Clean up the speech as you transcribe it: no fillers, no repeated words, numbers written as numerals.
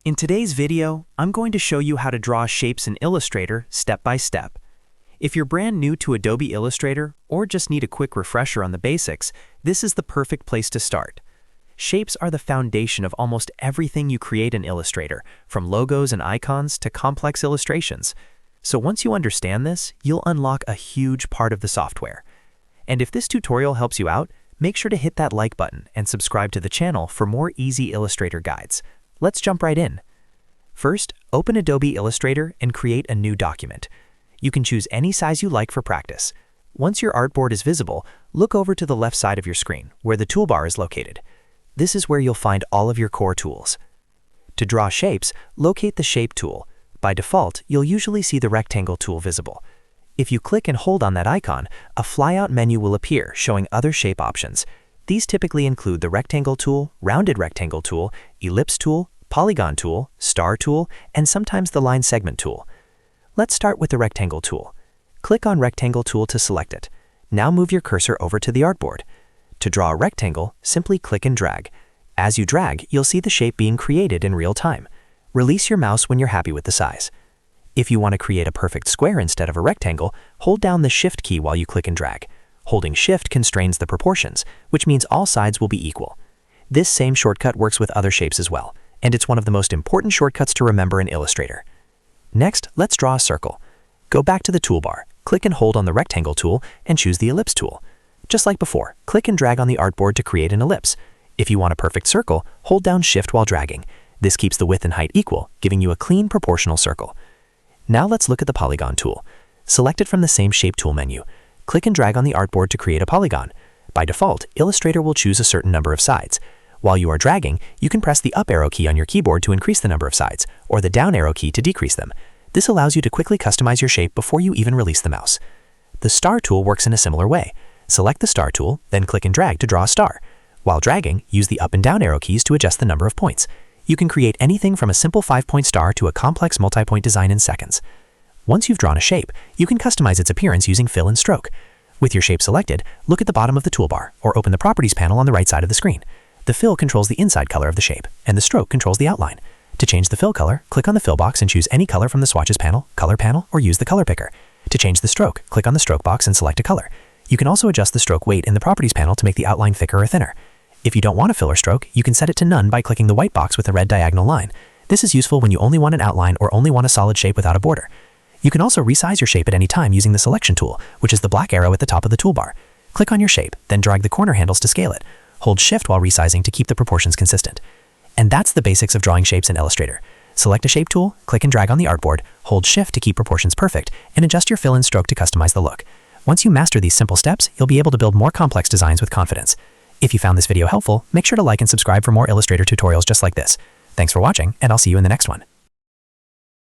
In today's video, I'm going to show you how to draw shapes in Illustrator step by step. If you're brand new to Adobe Illustrator or just need a quick refresher on the basics, this is the perfect place to start. Shapes are the foundation of almost everything you create in Illustrator, from logos and icons to complex illustrations. So once you understand this, you'll unlock a huge part of the software. And if this tutorial helps you out, make sure to hit that like button and subscribe to the channel for more easy Illustrator guides. Let's jump right in. First, open Adobe Illustrator and create a new document. You can choose any size you like for practice. Once your artboard is visible, look over to the left side of your screen, where the toolbar is located. This is where you'll find all of your core tools. To draw shapes, locate the Shape tool. By default, you'll usually see the Rectangle tool visible. If you click and hold on that icon, a flyout menu will appear showing other shape options. These typically include the Rectangle tool, Rounded Rectangle tool, Ellipse tool, Polygon tool, Star tool, and sometimes the Line Segment tool. Let's start with the Rectangle tool. Click on Rectangle tool to select it. Now move your cursor over to the artboard. To draw a rectangle, simply click and drag. As you drag, you'll see the shape being created in real time. Release your mouse when you're happy with the size. If you want to create a perfect square instead of a rectangle, hold down the Shift key while you click and drag. Holding Shift constrains the proportions, which means all sides will be equal. This same shortcut works with other shapes as well, and it's one of the most important shortcuts to remember in Illustrator. Next, let's draw a circle. Go back to the toolbar, click and hold on the Rectangle tool, and choose the Ellipse tool. Just like before, click and drag on the artboard to create an ellipse. If you want a perfect circle, hold down Shift while dragging. This keeps the width and height equal, giving you a clean proportional circle. Now let's look at the Polygon tool. Select it from the same Shape tool menu. Click and drag on the artboard to create a polygon. By default, Illustrator will choose a certain number of sides. While you are dragging, you can press the up arrow key on your keyboard to increase the number of sides, or the down arrow key to decrease them. This allows you to quickly customize your shape before you even release the mouse. The Star tool works in a similar way. Select the Star tool, then click and drag to draw a star. While dragging, use the up and down arrow keys to adjust the number of points. You can create anything from a simple 5-point star to a complex multi-point design in seconds. Once you've drawn a shape, you can customize its appearance using fill and stroke. With your shape selected, look at the bottom of the toolbar, or open the Properties panel on the right side of the screen. The fill controls the inside color of the shape, and the stroke controls the outline. To change the fill color, click on the fill box and choose any color from the Swatches panel, Color panel, or use the color picker. To change the stroke, click on the stroke box and select a color. You can also adjust the stroke weight in the Properties panel to make the outline thicker or thinner. If you don't want a fill or stroke, you can set it to none by clicking the white box with the red diagonal line. This is useful when you only want an outline or only want a solid shape without a border. You can also resize your shape at any time using the Selection tool, which is the black arrow at the top of the toolbar. Click on your shape, then drag the corner handles to scale it. Hold Shift while resizing to keep the proportions consistent. And that's the basics of drawing shapes in Illustrator. Select a shape tool, click and drag on the artboard, hold Shift to keep proportions perfect, and adjust your fill and stroke to customize the look. Once you master these simple steps, you'll be able to build more complex designs with confidence. If you found this video helpful, make sure to like and subscribe for more Illustrator tutorials just like this. Thanks for watching, and I'll see you in the next one.